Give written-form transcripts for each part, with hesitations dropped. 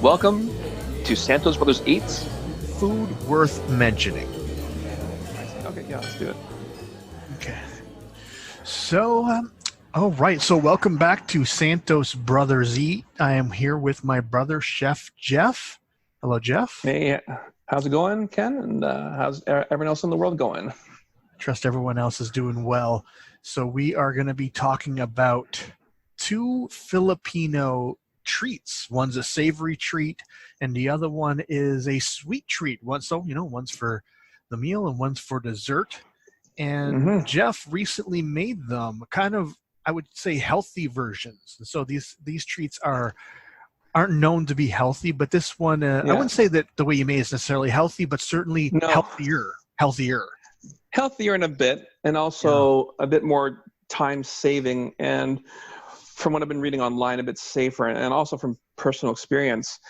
Welcome to Santos Brothers Eats. Food worth mentioning. Okay, yeah, let's do it. Okay. So, all right. So, welcome back to Santos Brothers Eat. I am here with my brother, Chef Jeff. Hello, Jeff. Hey, how's it going, Ken? And how's everyone else in the world going? Trust everyone else is doing well. So, we are going to be talking about two Filipino treats. One's a savory treat, and the other one is a sweet treat. One's for the meal and one's for dessert. And Jeff recently made them kind of, I would say, healthy versions. And so these treats aren't known to be healthy, but this one, I wouldn't say that the way you made it is necessarily healthy, but certainly healthier. Healthier in a bit, and also a bit more time saving, and from what I've been reading online, a bit safer, and also from personal experience.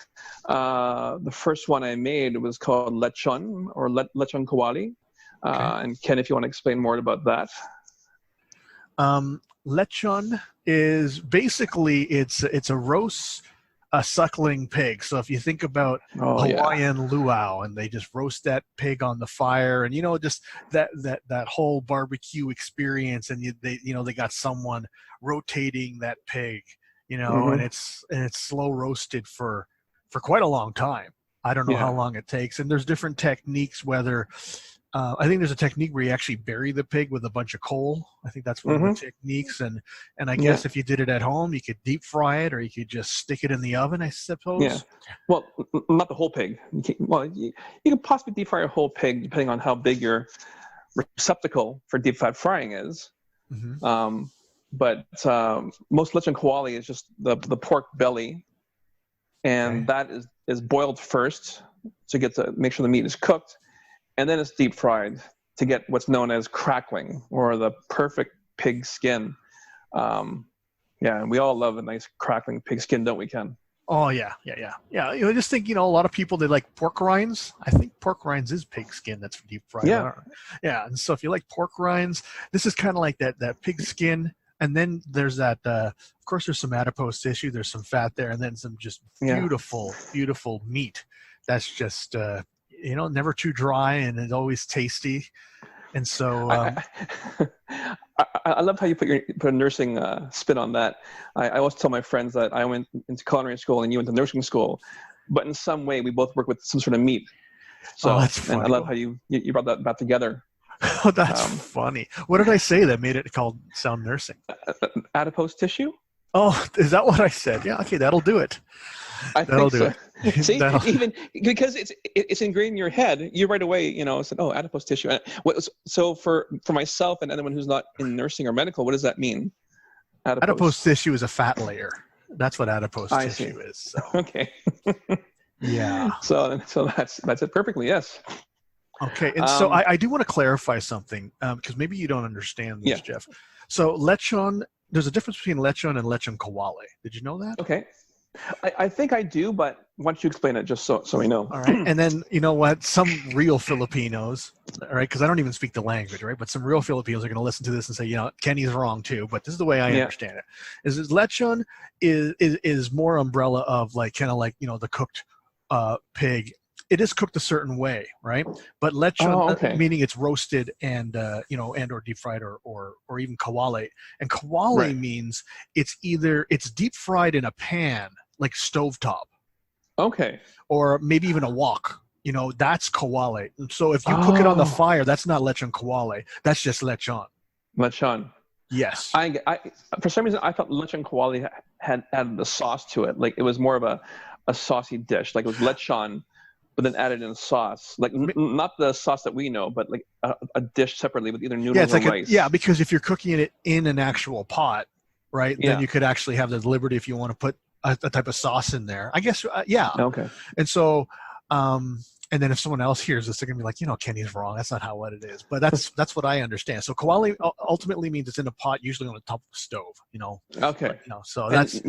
The first one I made was called lechon, or lechon kawali. And Ken, if you want to explain more about that. Lechon is basically it's a roast a suckling pig. So if you think about Hawaiian luau, and they just roast that pig on the fire, and just that whole barbecue experience, and they got someone rotating that pig, and it's slow roasted for quite a long time. I don't know how long it takes, and there's different techniques. Whether I think there's a technique where you actually bury the pig with a bunch of coal. I think that's one of the techniques. And I guess if you did it at home, you could deep fry it, or you could just stick it in the oven, I suppose. Yeah. Well, not the whole pig. You could possibly deep fry a whole pig, depending on how big your receptacle for deep fried frying is. But most lechon kawali is just the pork belly, and that is boiled first to make sure the meat is cooked. And then it's deep fried to get what's known as crackling, or the perfect pig skin. And we all love a nice crackling pig skin, don't we, Ken? Oh, yeah. I just think, a lot of people, they like pork rinds. I think pork rinds is pig skin that's deep fried. Yeah. And so if you like pork rinds, this is kind of like that pig skin. And then there's that, of course, there's some adipose tissue. There's some fat there. And then some just beautiful, beautiful meat. That's just... never too dry, and it's always tasty. And so I love how you put a nursing spin on that. I always tell my friends that I went into culinary school and you went to nursing school, but in some way we both work with some sort of meat. So that's funny. And I love how you brought that back together. Oh, that's funny. What did I say that made it sound nursing? Adipose tissue? Oh, is that what I said? Yeah, okay, that'll do it. That'll do it. See, even because it's ingrained in your head, you right away, said, "Oh, adipose tissue." So for myself and anyone who's not in nursing or medical, what does that mean? Adipose tissue is a fat layer. That's what adipose tissue is. So. Okay. Yeah. So that's it perfectly. Yes. Okay, and so I do want to clarify something, because maybe you don't understand this, Jeff. So lechon, there's a difference between lechon and lechon kawali. Did you know that? Okay. I think I do, but why don't you explain it just so we know? All right. And then, you know what? Some real Filipinos, all right, because I don't even speak the language, right? But some real Filipinos are going to listen to this and say, Kenny's wrong too. But this is the way I understand it. Is lechon is more umbrella of the cooked pig. It is cooked a certain way, right? But lechon, meaning it's roasted and or deep fried or even kawali. And kawali means it's deep fried in a pan, like stovetop. Okay. Or maybe even a wok. That's kawali. So if you cook it on the fire, that's not lechon kawali. That's just lechon. Lechon. Yes. I for some reason I thought lechon kawali had added the sauce to it. Like it was more of a saucy dish. Like it was lechon, but then added in sauce, like not the sauce that we know, but like a dish separately with either noodles or rice. Because if you're cooking it in an actual pot, right, then you could actually have the liberty if you want to put a type of sauce in there. I guess, Okay. And so, and then if someone else hears this, they're gonna be like, Kenny's wrong. That's not how it is. But that's what I understand. So kawali ultimately means it's in a pot, usually on the top of the stove. Okay. But, so that's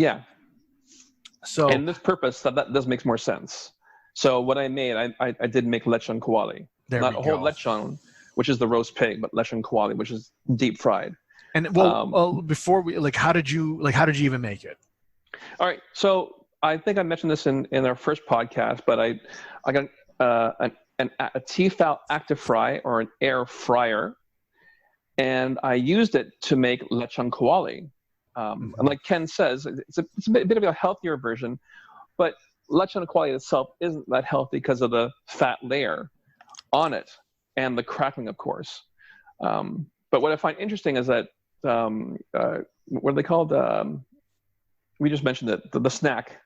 So, and this purpose that does make more sense. So what I made, I did make lechon kawali. Not a whole lechon, which is the roast pig, but lechon kawali, which is deep fried. And before we how did you even make it? All right. So I think I mentioned this in our first podcast, but I got a Tefal Active Fry, or an air fryer, and I used it to make lechon kawali. And like Ken says, it's a bit of a healthier version, but lechon kawali itself isn't that healthy because of the fat layer on it and the crackling, of course. But what I find interesting is that what are they called? We just mentioned it, the snack.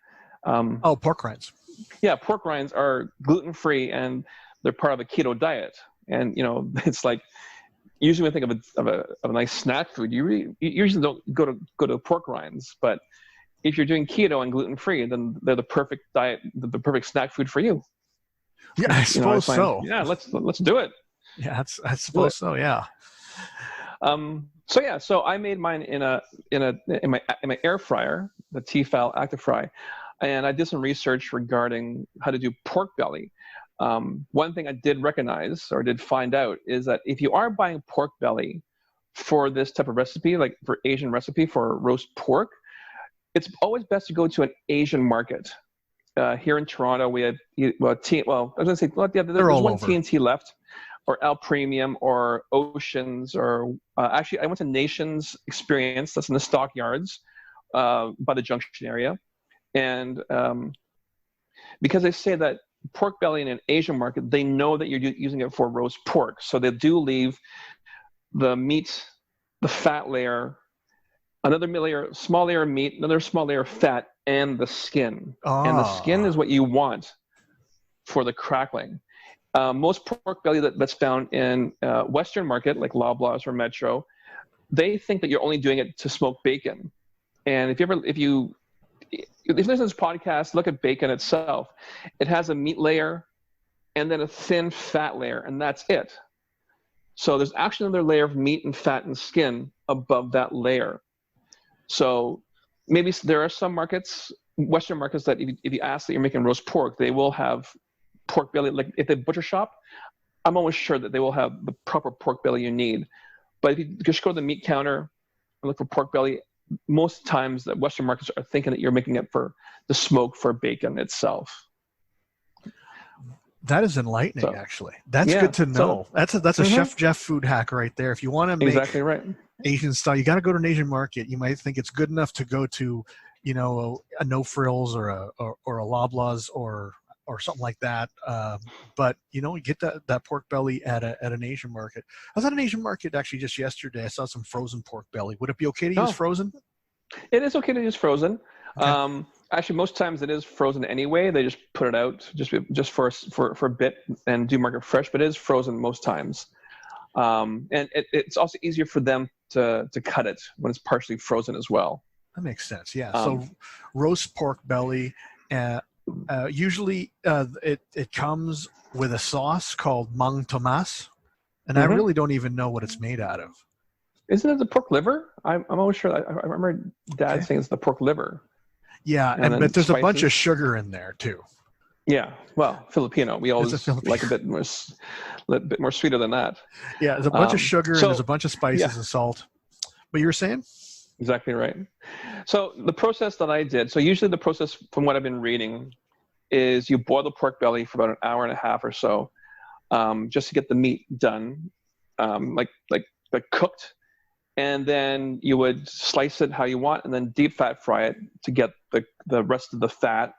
Pork rinds. Yeah, pork rinds are gluten-free and they're part of a keto diet. And it's like, usually when I think of a nice snack food, you usually don't go to pork rinds. But if you're doing keto and gluten-free, then they're the perfect diet, the perfect snack food for you. Yeah, I suppose so. Yeah, let's do it. Yeah, I suppose so. Yeah. So I made mine in my air fryer, the Tefal Active Fry, and I did some research regarding how to do pork belly. One thing I did recognize, or did find out, is that if you are buying pork belly for this type of recipe, like for Asian recipe for roast pork, it's always best to go to an Asian market. Here in Toronto, we have there's one TNT left, or L Premium, or Oceans, or actually I went to Nations Experience, that's in the Stockyards by the Junction area. And because they say that pork belly in an Asian market, they know that you're using it for roast pork. So they do leave the meat, the fat layer, another small layer of meat, another small layer of fat, and the skin. And the skin is what you want for the crackling. Most pork belly that's found in Western market, like Loblaws or Metro, they think that you're only doing it to smoke bacon. And if you listen to this podcast, look at bacon itself. It has a meat layer and then a thin fat layer, and that's it. So there's actually another layer of meat and fat and skin above that layer. So maybe there are some markets, Western markets, that if you ask that you're making roast pork, they will have pork belly. Like if they butcher shop, I'm almost sure that they will have the proper pork belly you need. But if you just go to the meat counter and look for pork belly, most times the Western markets are thinking that you're making it for the smoke for bacon itself. That is enlightening, actually. That's good to know. That's a Chef Jeff food hack right there. If you want to make exactly right Asian style, you got to go to an Asian market. You might think it's good enough to go to, a No Frills or a Loblaws or something like that. But you get that pork belly at an Asian market. I was at an Asian market actually just yesterday. I saw some frozen pork belly. Would it be okay to use frozen? It is okay to use frozen. Okay. Actually, most times it is frozen anyway. They just put it out just for a bit and do market fresh, but it is frozen most times. And it's also easier for them to cut it when it's partially frozen as well. That makes sense. Yeah. So roast pork belly, usually it comes with a sauce called mang tomas, and I really don't even know what it's made out of. Isn't it the pork liver? I'm always sure. I remember Dad saying it's the pork liver. Yeah, but there's spices. A bunch of sugar in there too. Yeah, well, Filipino. We always like a bit more sweeter than that. Yeah, there's a bunch of sugar and there's a bunch of spices and salt. But you were saying? Exactly right. So the process that I did, so usually the process from what I've been reading is you boil the pork belly for about an hour and a half or so, just to get the meat done, like cooked. And then you would slice it how you want, and then deep fat fry it to get the rest of the fat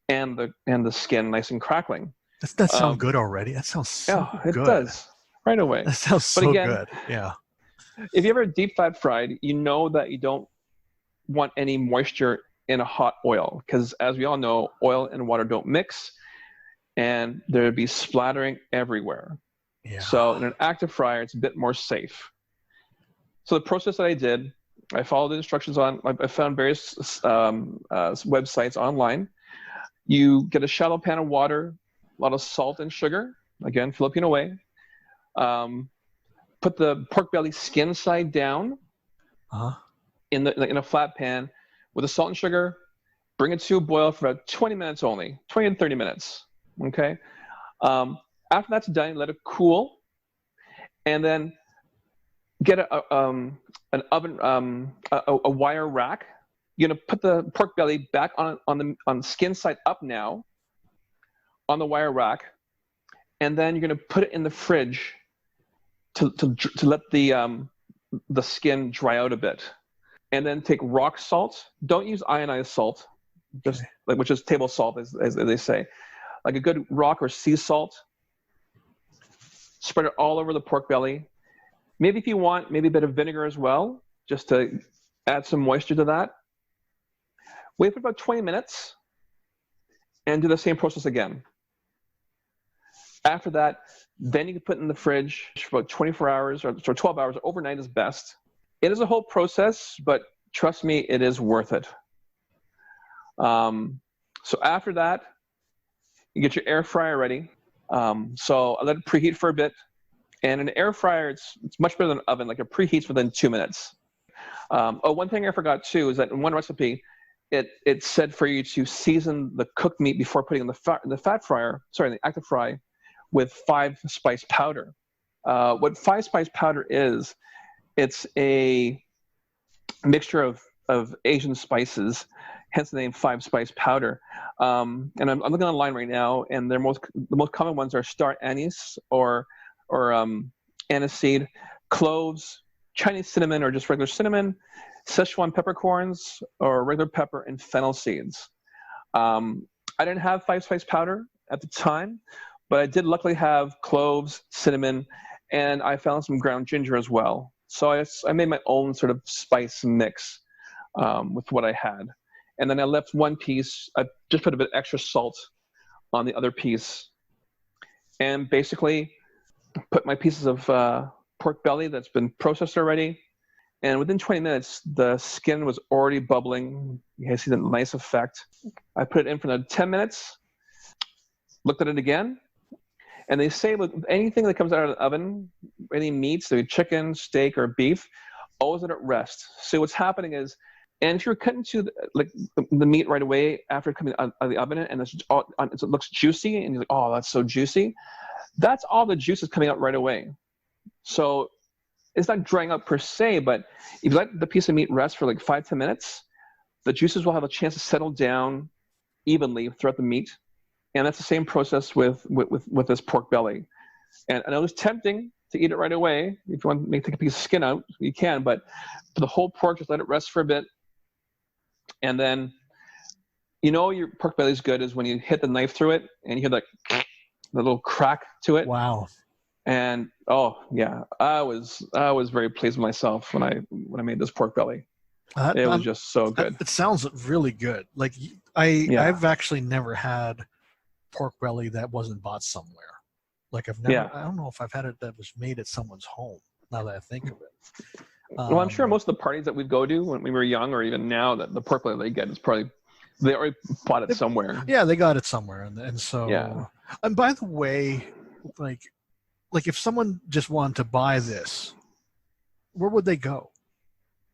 and the skin nice and crackling. That sounds good already. That sounds so good. It does right away. That sounds good. Yeah. If you ever deep fat fried, you know that you don't want any moisture in a hot oil, because as we all know, oil and water don't mix, and there'd be splattering everywhere. Yeah. So in an active fryer, it's a bit more safe. So the process that I did, I followed the instructions I found various websites online. You get a shallow pan of water, a lot of salt and sugar, again, Filipino way. Put the pork belly skin side down in a flat pan with the salt and sugar. Bring it to a boil for about 20 minutes only, 20 to 30 minutes, okay? After that's done, let it cool, and then get an oven, a wire rack You're gonna put the pork belly back on the skin side up now on the wire rack, and then you're gonna put it in the fridge to let the skin dry out a bit, and then take rock salt. Don't use ionized salt, just which is table salt, as they say, like a good rock or sea salt. Spread it all over the pork belly. Maybe if you want, maybe a bit of vinegar as well, just to add some moisture to that. Wait for about 20 minutes and do the same process again. After that, then you can put it in the fridge for about 24 hours or 12 hours. Overnight is best. It is a whole process, but trust me, it is worth it. So after that, you get your air fryer ready. So I let it preheat for a bit. And an air fryer, it's much better than an oven. Like it preheats within 2 minutes. One thing I forgot too is that in one recipe, it said for you to season the cooked meat before putting in the fat fryer, the active fry, with 5-spice powder. What 5-spice powder is, it's a mixture of Asian spices, hence the name 5-spice powder. And I'm looking online right now, and the most common ones are star anise or aniseed, cloves, Chinese cinnamon or just regular cinnamon, Szechuan peppercorns or regular pepper, and fennel seeds. I didn't have 5-spice powder at the time, but I did luckily have cloves, cinnamon, and I found some ground ginger as well. So I made my own sort of spice mix with what I had. And then I left one piece. I just put a bit extra salt on the other piece. And basically put my pieces of pork belly that's been processed already. And within 20 minutes, the skin was already bubbling. You can see the nice effect. I put it in for another 10 minutes, looked at it again. And they say with anything that comes out of the oven, any meats, so chicken, steak, or beef, always let it rest. So what's happening is, and if you're cutting to the meat right away after coming out of the oven, and it looks juicy, and you're like, oh, that's so juicy, that's all the juice is coming out right away. So it's not drying out per se, but if you let the piece of meat rest for like 5-10 minutes, the juices will have a chance to settle down evenly throughout the meat. And that's the same process with this pork belly. And I know it's tempting to eat it right away. If you want to take a piece of skin out, you can, but for the whole pork, just let it rest for a bit. And then, your pork belly is good is when you hit the knife through it and you hear the little crack to it. Wow. And oh yeah, I was very pleased with myself when I made this pork belly. It was just so good. It sounds really good. Like I've actually never had pork belly that wasn't bought somewhere. Like I don't know if I've had it that was made at someone's home, now that I think of it. Well, I'm sure most of the parties that we'd go to when we were young, or even now, that the pork belly they get is probably, they already bought it somewhere. Yeah, they got it somewhere. And so, yeah. And by the way, like if someone just wanted to buy this, where would they go?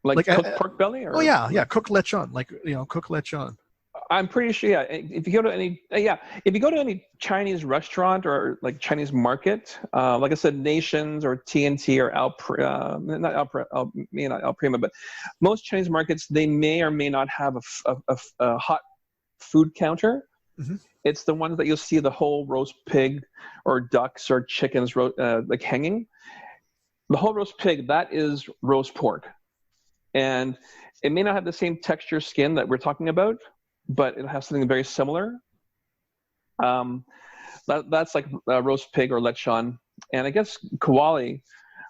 Like cooked pork belly? Or, cooked lechon, cooked lechon. I'm pretty sure. Yeah, if you go to any Chinese restaurant or like Chinese market, like I said, Nations or TNT or not Al Prima, but most Chinese markets, they may or may not have a hot food counter. Mm-hmm. It's the ones that you'll see the whole roast pig or ducks or chickens like hanging. The whole roast pig, that is roast pork, and it may not have the same texture skin that we're talking about, but it has something very similar. That's like roast pig or lechon. And I guess kawali.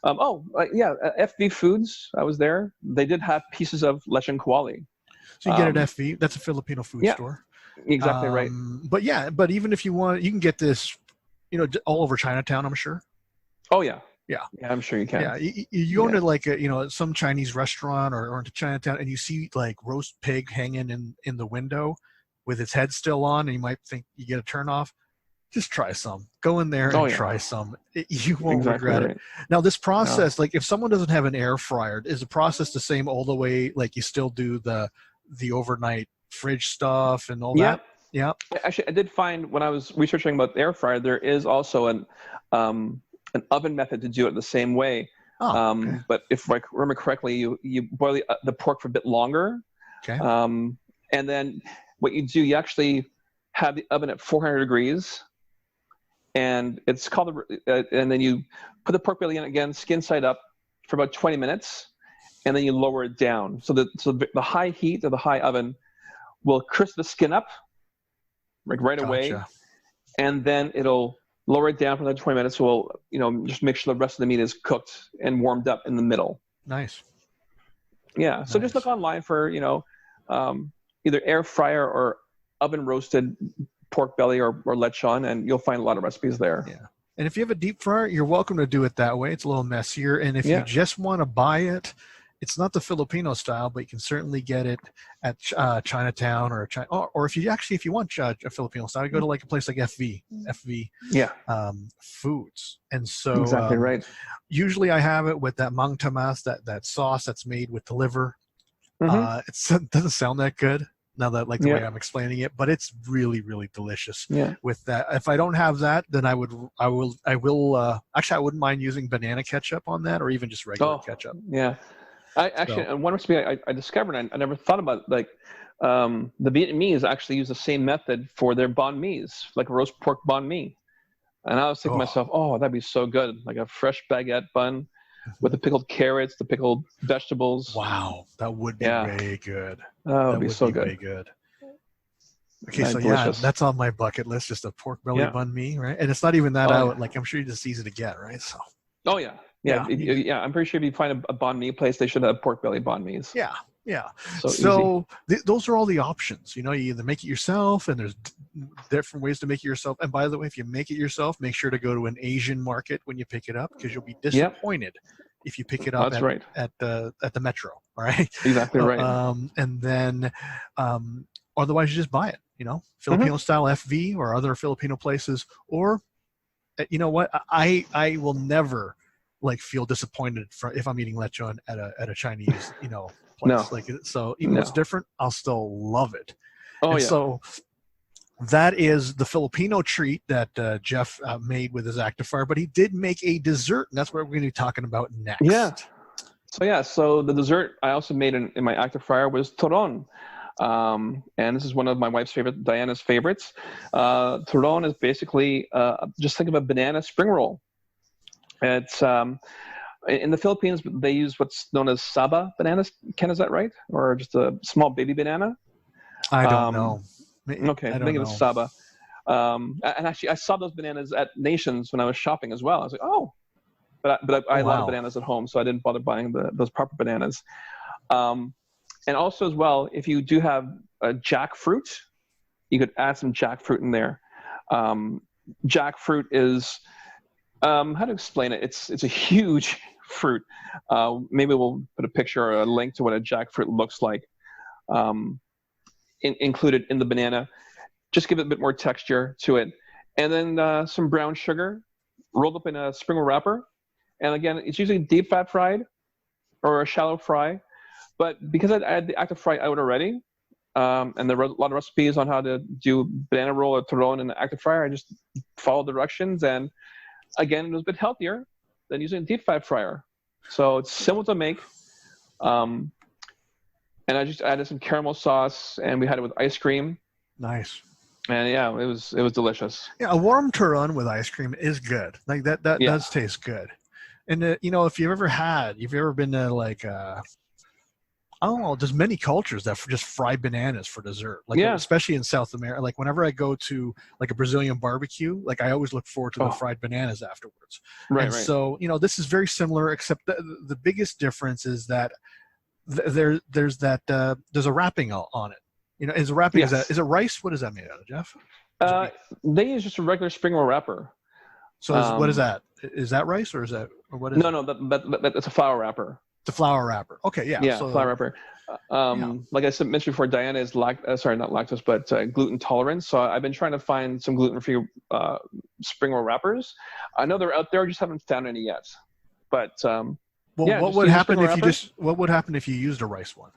FV Foods, I was there. They did have pieces of lechon kawali. So you get it at FV. That's a Filipino food store. Exactly right. But even if you want, you can get this, all over Chinatown, I'm sure. Oh, yeah. Yeah, I'm sure you can. Yeah, you go into like some Chinese restaurant or into Chinatown, and you see like roast pig hanging in the window with its head still on, and you might think you get a turn off. Just try some. Go in there and try some. You won't regret it. Now, this process, like if someone doesn't have an air fryer, is the process the same all the way? Like you still do the overnight fridge stuff and all that? Yeah. Actually, I did find when I was researching about the air fryer, there is also an oven method to do it the same way. But if I remember correctly, you boil the pork for a bit longer. Okay. And then what you do, you actually have the oven at 400 degrees, and it's called, and then you put the pork belly in again, skin side up, for about 20 minutes, and then you lower it down. So the high heat of the high oven will crisp the skin up, like right away, and then it'll lower it down for another 20 minutes. So we'll, just make sure the rest of the meat is cooked and warmed up in the middle. Nice. Yeah. So just look online for, either air fryer or oven roasted pork belly or lechon, and you'll find a lot of recipes there. Yeah. And if you have a deep fryer, you're welcome to do it that way. It's a little messier. And if you just want to buy it, it's not the Filipino style, but you can certainly get it at Chinatown or if you want a Filipino style, you go to like a place like FV Foods. And so exactly right. Usually I have it with that mang tamas, that sauce that's made with the liver. It doesn't sound that good now that the way I'm explaining it, but it's really, really delicious with that. If I don't have that, then I will actually, I wouldn't mind using banana ketchup on that, or even just regular ketchup. Yeah. And one recipe I discovered, I never thought about, the Vietnamese actually use the same method for their banh mi's, like a roast pork banh mi. And I was thinking to myself, that'd be so good, like a fresh baguette bun with the pickled carrots, the pickled vegetables. Wow, that would be way good. That would be so good. Way good. Okay, so delicious. that's on my bucket list, just a pork belly banh mi, right? And it's not even that out. Like, I'm sure it's easy to get, right? So. Oh yeah. Yeah. I'm pretty sure if you find a banh mi place, they should have pork belly banh mi's. Yeah. Yeah. So those are all the options. You either make it yourself, and there's different ways to make it yourself. And by the way, if you make it yourself, make sure to go to an Asian market when you pick it up, because you'll be disappointed if you pick it up at the Metro. All right. Exactly right. And then otherwise you just buy it, Filipino style FV or other Filipino places. Or you know what? I will never feel disappointed if I'm eating lechon at a Chinese, place. No. So even though it's different, I'll still love it. So that is the Filipino treat that Jeff made with his Actifire, but he did make a dessert, and that's what we're going to be talking about next. Yeah. So the dessert I also made in my Actifire was turon. And this is one of my wife's Diana's favorites. Turon is basically, just think of a banana spring roll. It's in the Philippines, they use what's known as saba bananas. Ken, is that right? Or just a small baby banana? I don't know. Okay, I think it's saba. And actually, I saw those bananas at Nations when I was shopping as well. I was like, but I had a lot of bananas at home, so I didn't bother buying those proper bananas. And also as well, if you do have jackfruit, you could add some jackfruit in there. Jackfruit is how to explain it? It's a huge fruit. Maybe we'll put a picture or a link to what a jackfruit looks like included in the banana. Just give it a bit more texture to it. And then some brown sugar rolled up in a spring roll wrapper. And again, it's usually deep fat fried or a shallow fry. But because I had the Actifry out already, and there were a lot of recipes on how to do banana roll or turon in the Actifryer, I just followed the directions, and again, it was a bit healthier than using a deep fat fryer. So it's simple to make. And I just added some caramel sauce, and we had it with ice cream. Nice. And yeah, it was delicious. Yeah, a warm turon with ice cream is good. Like that does taste good. And if you've ever been to I don't know, there's many cultures that just fry bananas for dessert. Especially in South America. Like whenever I go to a Brazilian barbecue, I always look forward to the fried bananas afterwards. Right. So, this is very similar, except the biggest difference is that there's a wrapping on it. Is a wrapping, is it rice? What is that made out of, Jeff? They use just a regular spring roll wrapper. So what is that? Is that rice or what is it? No, that's a flour wrapper. The flour wrapper. Okay, yeah. Yeah, so, flour wrapper. Like I mentioned before, Diana is not lactose, but gluten tolerant. So I've been trying to find some gluten-free spring roll wrappers. I know they're out there, I just haven't found any yet. But what would happen if you used a rice one?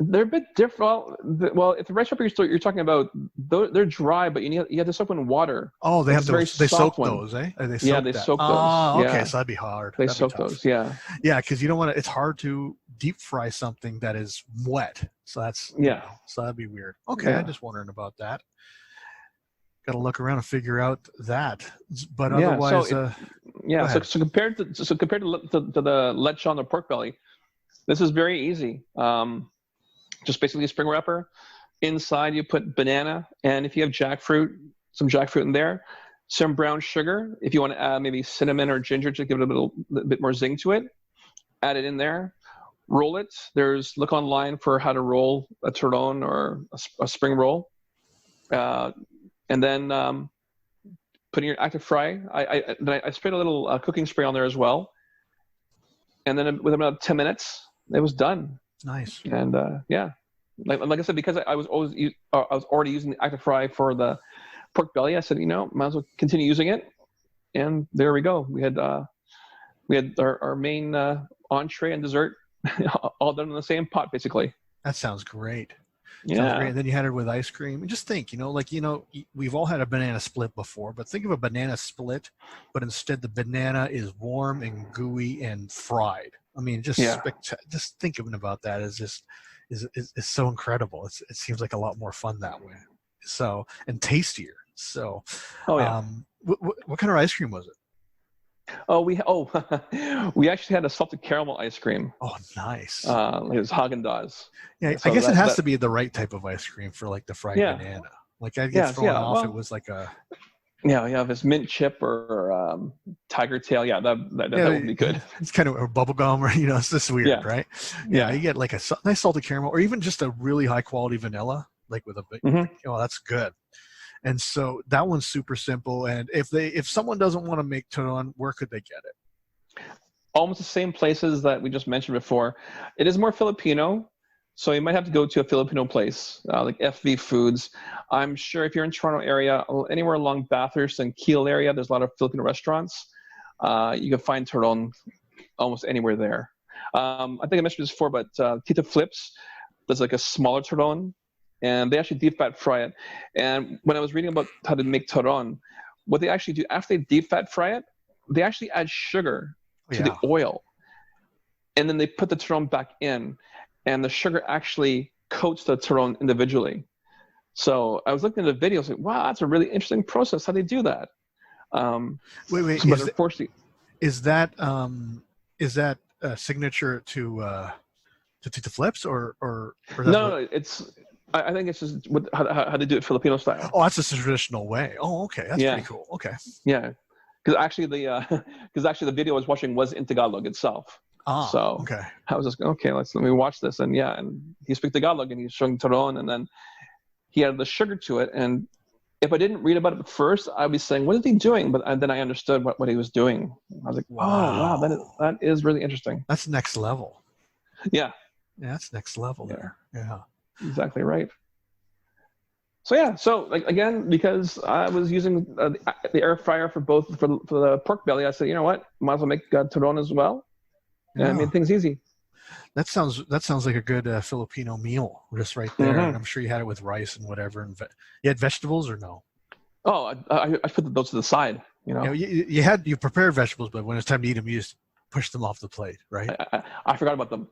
They're a bit different. Well, if the rice wrapper you're talking about, they're dry, but you have to soak in water. Oh, they soak those, eh? They soak those. Oh, okay, so that'd be hard. They soak those, yeah. Yeah, because you don't want to. It's hard to deep fry something that is wet. So that's so that'd be weird. Okay, I'm just wondering about that. Got to look around and figure out that. But otherwise, so compared to the lechon or pork belly, this is very easy. Just basically a spring wrapper. Inside you put banana, and if you have jackfruit, some jackfruit in there, some brown sugar. If you want to add maybe cinnamon or ginger to give it a bit more zing to it, add it in there. Roll it. Look online for how to roll a turon or a spring roll, and then put in your active fry. I sprayed a little cooking spray on there as well, and then within about 10 minutes, it was done. Nice. And like I said, because I was already using the active fry for the pork belly, I said, might as well continue using it. And there we go. We had our main entree and dessert all done in the same pot, basically. That sounds great. Yeah. Sounds great. And then you had it with ice cream. And just think, we've all had a banana split before, but think of a banana split, but instead the banana is warm and gooey and fried. I mean, just thinking about that is so incredible. It seems like a lot more fun that way. So, and tastier. So, what kind of ice cream was it? We actually had a salted caramel ice cream. Oh, nice. It was Haagen-Dazs. Yeah, so I guess it has to be the right type of ice cream for like the fried banana. Like I get thrown off. Well, it was like a. Yeah, if it's mint chip or tiger tail, that would be good. It's kind of a bubble gum, or it's just weird, right? Yeah, you get like a nice salted caramel, or even just a really high quality vanilla, like with a big. Oh, that's good. And so that one's super simple. And if someone doesn't want to make turon, where could they get it? Almost the same places that we just mentioned before. It is more Filipino, so you might have to go to a Filipino place like FV Foods. I'm sure if you're in Toronto area, anywhere along Bathurst and Keele area, there's a lot of Filipino restaurants. You can find turon almost anywhere there. I think I mentioned this before, but Tita Flips does like a smaller turon. And they actually deep fat fry it. And when I was reading about how to make turon, what they actually do after they deep fat fry it, they actually add sugar to the oil. And then they put the turon back in, and the sugar actually coats the turon individually. So I was looking at the videos, like, wow, that's a really interesting process. How they do that? Wait. Is that a signature to Tita Flips or no? I think it's just how they do it Filipino style. Oh, that's a traditional way. Oh, okay, that's pretty cool. Okay. Yeah, because actually the video I was watching was in Tagalog itself. So okay. I was just let me watch this, and he speaks Tagalog and he's showing turon, and then he added the sugar to it. And if I didn't read about it first, I'd be saying, what is he doing? But then I understood what he was doing. I was like, wow, that is really interesting. That's next level. Yeah, that's next level there. Yeah. Exactly right. So like again, because I was using the air fryer for the pork belly, I said, you know what, might as well make turon as well, and I made things easy. That sounds like a good Filipino meal, just right there. And I'm sure you had it with rice and whatever. And you had vegetables or no? Oh, I put those to the side. You prepared vegetables, but when it's time to eat them, you just push them off the plate, right? I forgot about them.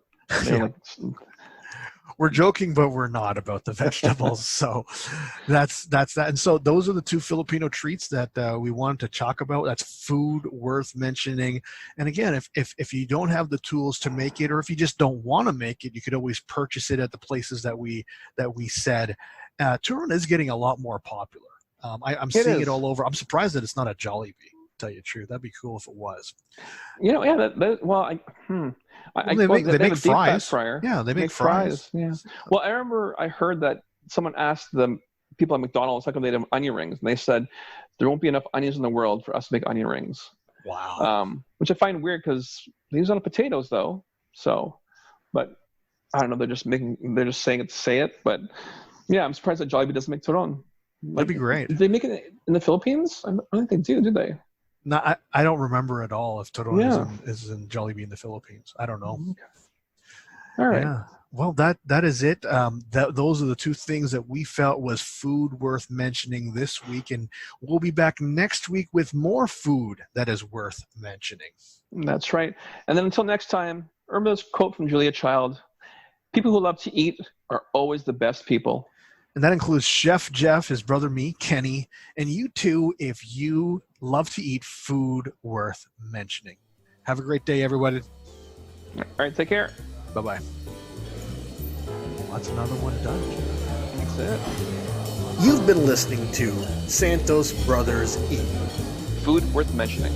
We're joking, but we're not about the vegetables. So that's that. And so those are the two Filipino treats that we wanted to talk about. That's food worth mentioning. And again, if you don't have the tools to make it, or if you just don't want to make it, you could always purchase it at the places that we said. Turon is getting a lot more popular. I'm seeing it all over. I'm surprised that it's not a Jollibee. Tell you the truth, that'd be cool if it was. They make fries. Fryer. Yeah, they make fries. Yeah. Well, I remember I heard that someone asked the people at McDonald's how come they have onion rings, and they said there won't be enough onions in the world for us to make onion rings. Wow. Which I find weird because they use it on potatoes though. So, but I don't know. They're just saying it to say it. But yeah, I'm surprised that Jollibee doesn't make turon. That'd be great. Did they make it in the Philippines? I don't think they do they? No, I don't remember at all if turon is in Jollibee in the Philippines. I don't know. Okay. All right. Yeah. Well, that is it. Those are the two things that we felt was food worth mentioning this week, and we'll be back next week with more food that is worth mentioning. That's right. And then until next time, remember this quote from Julia Child: "People who love to eat are always the best people." And that includes Chef Jeff, his brother me, Kenny, and you too if you love to eat food worth mentioning. Have a great day, everybody. All right, take care. Bye-bye. That's another one done. That's it. You've been listening to Santos Brothers Eat. Food worth mentioning.